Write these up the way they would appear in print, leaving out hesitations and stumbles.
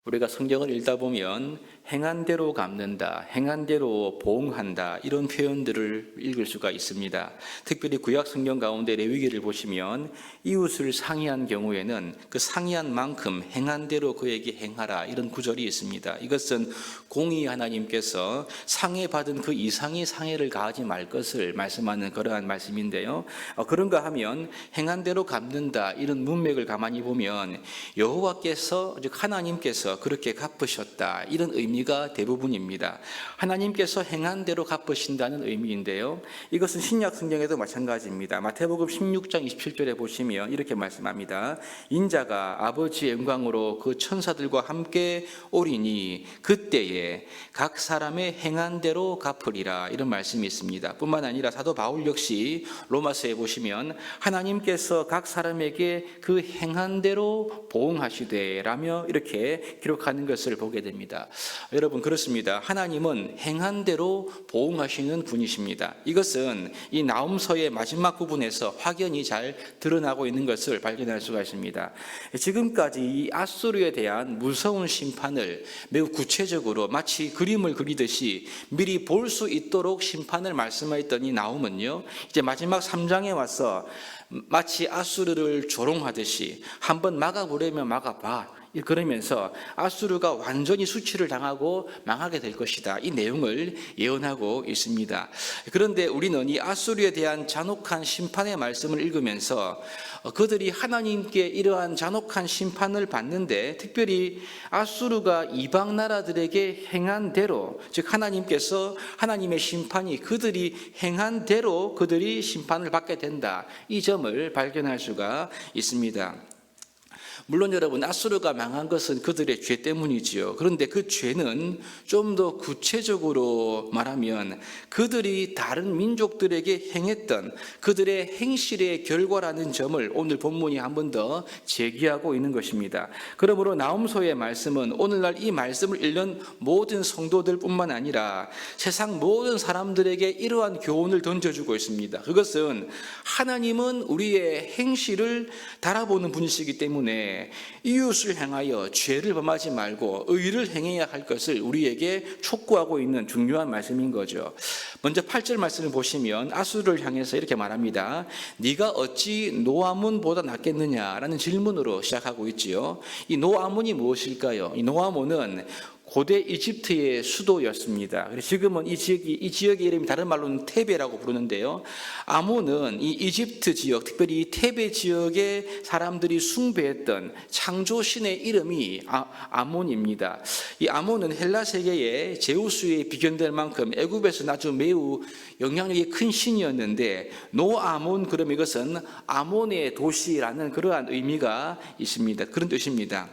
우리가 성경을 읽다 보면 행한 대로 갚는다, 행한 대로 보응한다 이런 표현들을 읽을 수가 있습니다. 특별히 구약 성경 가운데 레위기를 보시면 이웃을 상의한 경우에는 그 상의한 만큼 행한 대로 그에게 행하라 이런 구절이 있습니다. 이것은 공의 하나님께서 상해받은 그 이상의 상해를 가하지 말 것을 말씀하는 그러한 말씀인데요. 그런가 하면 행한 대로 갚는다 이런 문맥을 가만히 보면 여호와께서 즉 하나님께서 그렇게 갚으셨다 이런 의미가 대부분입니다. 하나님께서 행한 대로 갚으신다는 의미인데요. 이것은 신약 성경에도 마찬가지입니다. 마태복음 16장 27절에 보시면 이렇게 말씀합니다. 인자가 아버지의 영광으로 그 천사들과 함께 오리니 그때에 각 사람의 행한 대로 갚으리라 이런 말씀이 있습니다. 뿐만 아니라 사도 바울 역시 로마서에 보시면 하나님께서 각 사람에게 그 행한 대로 보응하시되 라며 이렇게 기록하는 것을 보게 됩니다. 여러분 그렇습니다. 하나님은 행한 대로 보응하시는 분이십니다. 이것은 이 나홈서의 마지막 부분에서 확연히 잘 드러나고 있는 것을 발견할 수가 있습니다. 지금까지 이 아수르에 대한 무서운 심판을 매우 구체적으로 마치 그림을 그리듯이 미리 볼 수 있도록 심판을 말씀하였던 이 나홈은요, 이제 마지막 3장에 와서 마치 아수르를 조롱하듯이 한번 막아보려면 막아봐 그러면서 아수르가 완전히 수치를 당하고 망하게 될 것이다 이 내용을 예언하고 있습니다. 그런데 우리는 이 아수르에 대한 잔혹한 심판의 말씀을 읽으면서 그들이 하나님께 이러한 잔혹한 심판을 받는데 특별히 아수르가 이방 나라들에게 행한 대로 즉 하나님께서 하나님의 심판이 그들이 행한 대로 그들이 심판을 받게 된다 이 점을 발견할 수가 있습니다. 물론 여러분 아수르가 망한 것은 그들의 죄 때문이지요. 그런데 그 죄는 좀 더 구체적으로 말하면 그들이 다른 민족들에게 행했던 그들의 행실의 결과라는 점을 오늘 본문이 한 번 더 제기하고 있는 것입니다. 그러므로 나홈서의 말씀은 오늘날 이 말씀을 읽는 모든 성도들뿐만 아니라 세상 모든 사람들에게 이러한 교훈을 던져주고 있습니다. 그것은 하나님은 우리의 행실을 달아보는 분이시기 때문에 이웃을 향하여 죄를 범하지 말고 의를 행해야 할 것을 우리에게 촉구하고 있는 중요한 말씀인 거죠. 먼저 8절 말씀을 보시면 아수르를 향해서 이렇게 말합니다. 네가 어찌 노아몬보다 낫겠느냐라는 질문으로 시작하고 있지요. 이 노아몬이 무엇일까요? 이 노아몬은 고대 이집트의 수도였습니다. 지금은 이 지역의 이름이 다른 말로는 테베라고 부르는데요. 아몬은 이 이집트 지역, 특별히 이 테베 지역의 사람들이 숭배했던 창조신의 이름이 아몬입니다. 이 아몬은 헬라 세계의 제우스에 비견될 만큼 애굽에서는 아주 매우 영향력이 큰 신이었는데 노아몬 그럼 이것은 아몬의 도시라는 그러한 의미가 있습니다. 그런 뜻입니다.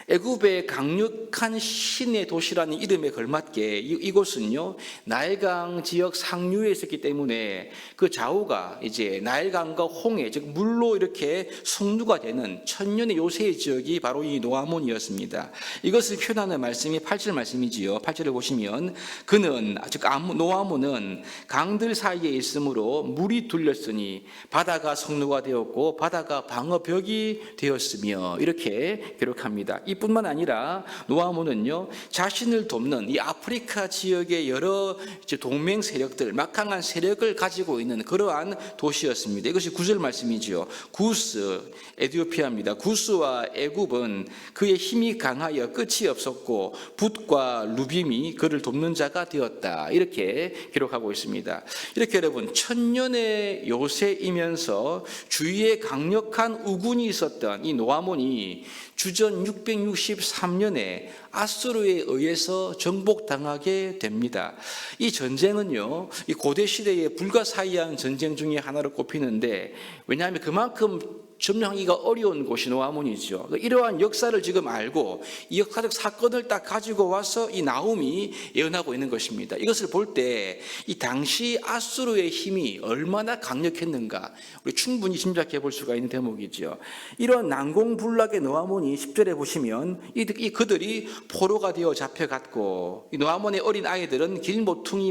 애굽의 강력한 신의 도시라는 이름에 걸맞게 이곳은요 나일강 지역 상류에 있었기 때문에 그 좌우가 이제 나일강과 홍해 즉 물로 이렇게 성류가 되는 천년의 요새의 지역이 바로 이 노아몬이었습니다. 이것을 표현하는 말씀이 8절 말씀이지요. 8절을 보시면 그는 즉 노아몬은 강들 사이에 있으므로 물이 둘렸으니 바다가 성류가 되었고 바다가 방어벽이 되었으며 이렇게 기록합니다. 뿐만 아니라 노아몬은요 자신을 돕는 이 아프리카 지역의 여러 동맹 세력들 막강한 세력을 가지고 있는 그러한 도시였습니다. 이것이 9절 말씀이지요. 구스 에티오피아입니다. 구스와 애굽은 그의 힘이 강하여 끝이 없었고 붓과 루빔이 그를 돕는 자가 되었다 이렇게 기록하고 있습니다. 이렇게 여러분 천년의 요새이면서 주위에 강력한 우군이 있었던 이 노아몬이 주전 663년에 아수르에 의해서 정복당하게 됩니다. 이 전쟁은요, 이 고대 시대의 불가사의한 전쟁 중에 하나로 꼽히는데 왜냐하면 그만큼 점령하기가 어려운 곳이 노아몬이죠. 이러한 역사를 지금 알고 이 역사적 사건을 딱 가지고 와서 이 나홈이 예언하고 있는 것입니다. 이것을 볼 때 이 당시 아수르의 힘이 얼마나 강력했는가 우리 충분히 짐작해 볼 수가 있는 대목이죠. 이런 난공불락의 노아몬이 10절에 보시면 그들이 포로가 되어 잡혀갔고 이 노아몬의 어린 아이들은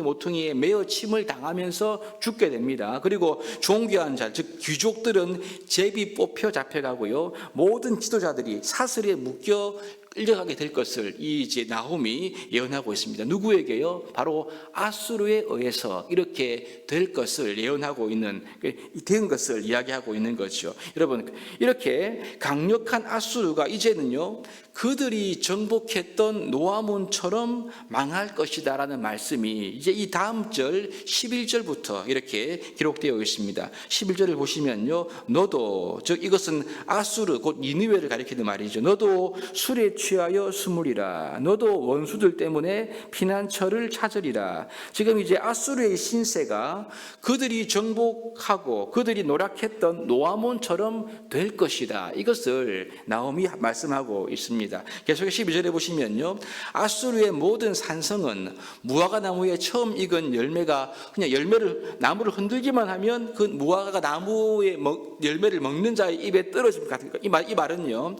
모퉁이에 매어 침을 당하면서 죽게 됩니다. 그리고 존귀한 자 즉 귀족들은 제비 뽑혀 잡혀가고요. 모든 지도자들이 사슬에 묶여 끌려가게 될 것을 이제 나홈이 예언하고 있습니다. 누구에게요? 바로 아수르에 의해서 이렇게 될 것을 예언하고 있는, 된 것을 이야기하고 있는 거죠. 여러분, 이렇게 강력한 아수르가 이제는요, 그들이 정복했던 노아몬처럼 망할 것이다라는 말씀이 이제 이 다음 절 11절부터 이렇게 기록되어 있습니다. 11절을 보시면요, 너도, 즉 이것은 아수르 곧 니느웨를 가리키는 말이죠. 너도 술에 취하여 스물이라. 너도 원수들 때문에 피난처를 찾으리라. 지금 이제 아수르의 신세가 그들이 정복하고 그들이 노력했던 노아몬처럼 될 것이다. 이것을 나홈이 말씀하고 있습니다. 계속해서 12절에 보시면요, 아수르의 모든 산성은 무화과 나무에 처음 익은 열매가 그냥 나무를 흔들기만 하면 그 무화과가 나무의 열매를 먹는 자의 입에 떨어질 것 같은 거. 이 말은요,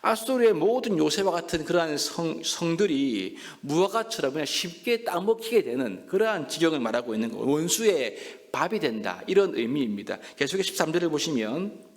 아수르의 모든 요새와 같은 그러한 성들이 무화과처럼 그냥 쉽게 따먹히게 되는 그러한 지경을 말하고 있는 거, 원수의 밥이 된다, 이런 의미입니다. 계속해서 13절을 보시면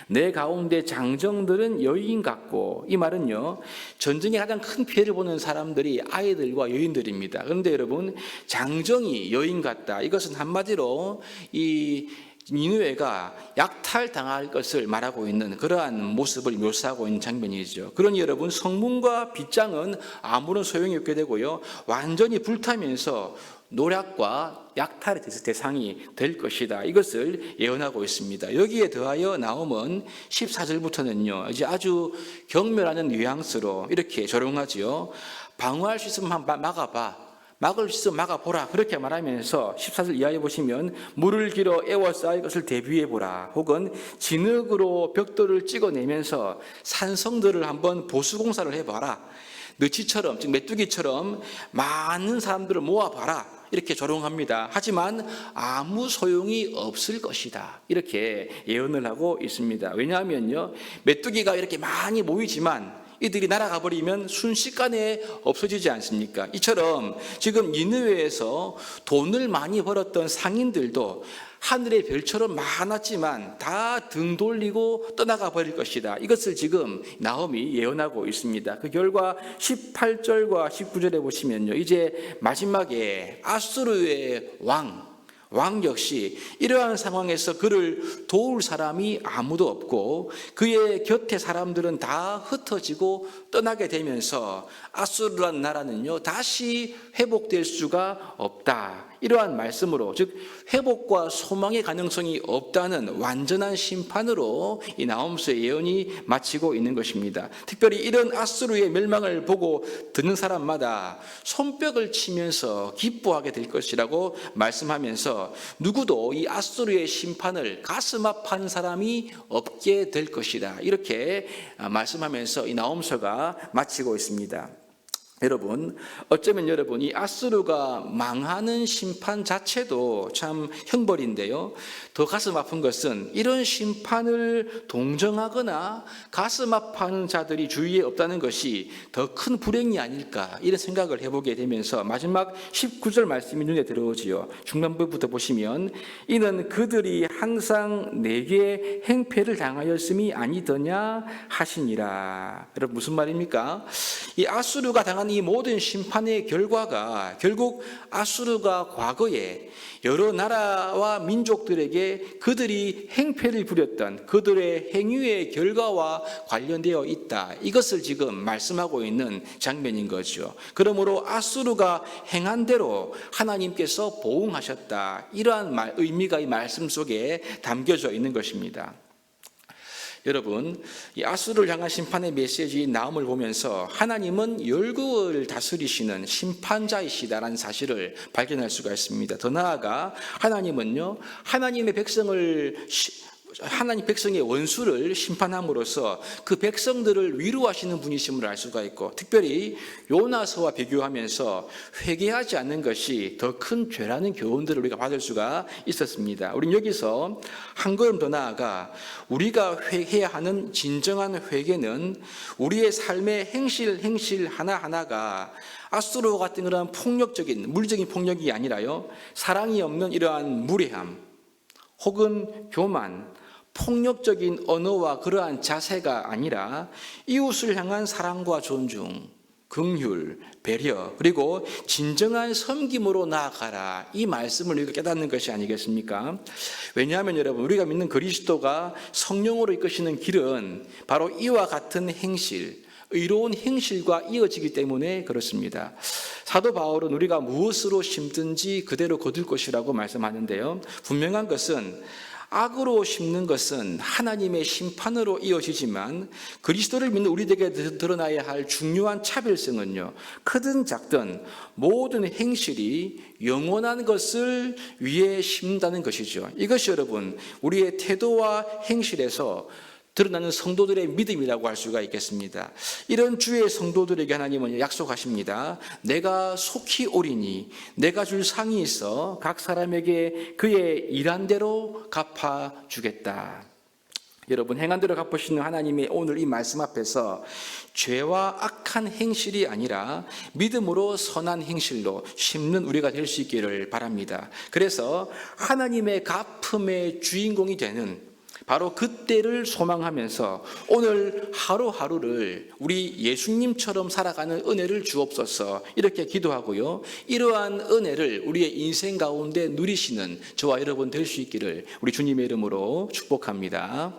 내 가운데 장정들은 여인 같고, 이 말은요, 전쟁에 가장 큰 피해를 보는 사람들이 아이들과 여인들입니다. 그런데 여러분, 장정이 여인 같다, 이것은 한마디로 이 니느웨가 약탈당할 것을 말하고 있는 그러한 모습을 묘사하고 있는 장면이죠. 그러니 여러분, 성문과 빗장은 아무런 소용이 없게 되고요, 완전히 불타면서 노략과 약탈의 대상이 될 것이다, 이것을 예언하고 있습니다. 여기에 더하여 나홈은 14절부터는요, 이제 아주 경멸하는 뉘앙스로 이렇게 조롱하지요. 방어할 수 있으면 막을 수 있으면 막아보라, 그렇게 말하면서 14절 이하에 보시면 물을 길어 에워싸일 것을 대비해보라, 혹은 진흙으로 벽돌을 찍어내면서 산성들을 한번 보수공사를 해봐라, 느치처럼, 즉 메뚜기처럼 많은 사람들을 모아봐라, 이렇게 조롱합니다. 하지만 아무 소용이 없을 것이다, 이렇게 예언을 하고 있습니다. 왜냐하면요, 메뚜기가 이렇게 많이 모이지만 이들이 날아가 버리면 순식간에 없어지지 않습니까? 이처럼 지금 니느웨에서 돈을 많이 벌었던 상인들도 하늘의 별처럼 많았지만 다 등 돌리고 떠나가 버릴 것이다, 이것을 지금 나홈이 예언하고 있습니다. 그 결과 18절과 19절에 보시면요, 이제 마지막에 아수르의 왕 역시 이러한 상황에서 그를 도울 사람이 아무도 없고 그의 곁에 사람들은 다 흩어지고 떠나게 되면서 아수르라는 나라는요, 다시 회복될 수가 없다, 이러한 말씀으로, 즉 회복과 소망의 가능성이 없다는 완전한 심판으로 이 나홈서의 예언이 마치고 있는 것입니다. 특별히 이런 아수르의 멸망을 보고 듣는 사람마다 손뼉을 치면서 기뻐하게 될 것이라고 말씀하면서 누구도 이 아수르의 심판을 가슴 아파하는 사람이 없게 될 것이다, 이렇게 말씀하면서 이 나홈서가 마치고 있습니다. 여러분, 어쩌면 여러분, 이 아수르가 망하는 심판 자체도 참 형벌인데요, 더 가슴 아픈 것은 이런 심판을 동정하거나 가슴 아파하는 자들이 주위에 없다는 것이 더 큰 불행이 아닐까, 이런 생각을 해보게 되면서 마지막 19절 말씀이 눈에 들어오지요. 중간부부터 보시면 이는 그들이 항상 내게 행패를 당하였음이 아니더냐 하시니라. 여러분, 무슨 말입니까? 이 아수르가 당한 이 모든 심판의 결과가 결국 아수르가 과거에 여러 나라와 민족들에게 그들이 행패를 부렸던 그들의 행위의 결과와 관련되어 있다, 이것을 지금 말씀하고 있는 장면인 거죠. 그러므로 아수르가 행한 대로 하나님께서 보응하셨다, 이러한 의미가 이 말씀 속에 담겨져 있는 것입니다. 여러분, 이 아수르를 향한 심판의 메시지인 나홈을 보면서 하나님은 열국을 다스리시는 심판자이시다라는 사실을 발견할 수가 있습니다. 더 나아가 하나님은요, 하나님 백성의 원수를 심판함으로써 그 백성들을 위로하시는 분이심을 알 수가 있고, 특별히 요나서와 비교하면서 회개하지 않는 것이 더 큰 죄라는 교훈들을 우리가 받을 수가 있었습니다. 우리는 여기서 한 걸음 더 나아가 우리가 해야 하는 진정한 회개는 우리의 삶의 행실 하나하나가 아수르와 같은 그러한 폭력적인 물리적인 폭력이 아니라요, 사랑이 없는 이러한 무례함 혹은 교만, 폭력적인 언어와 그러한 자세가 아니라 이웃을 향한 사랑과 존중, 긍휼, 배려, 그리고 진정한 섬김으로 나아가라. 이 말씀을 우리가 깨닫는 것이 아니겠습니까? 왜냐하면 여러분, 우리가 믿는 그리스도가 성령으로 이끄시는 길은 바로 이와 같은 행실, 의로운 행실과 이어지기 때문에 그렇습니다. 사도 바울은 우리가 무엇으로 심든지 그대로 거둘 것이라고 말씀하는데요. 분명한 것은 악으로 심는 것은 하나님의 심판으로 이어지지만 그리스도를 믿는 우리에게 드러나야 할 중요한 차별성은요, 크든 작든 모든 행실이 영원한 것을 위해 심는다는 것이죠. 이것이 여러분, 우리의 태도와 행실에서 드러나는 성도들의 믿음이라고 할 수가 있겠습니다. 이런 주의 성도들에게 하나님은 약속하십니다. 내가 속히 오리니 내가 줄 상이 있어 각 사람에게 그의 일한 대로 갚아주겠다. 여러분, 행한 대로 갚으시는 하나님의 오늘 이 말씀 앞에서 죄와 악한 행실이 아니라 믿음으로 선한 행실로 심는 우리가 될 수 있기를 바랍니다. 그래서 하나님의 갚음의 주인공이 되는 바로 그때를 소망하면서 오늘 하루하루를 우리 예수님처럼 살아가는 은혜를 주옵소서, 이렇게 기도하고요, 이러한 은혜를 우리의 인생 가운데 누리시는 저와 여러분 될 수 있기를 우리 주님의 이름으로 축복합니다.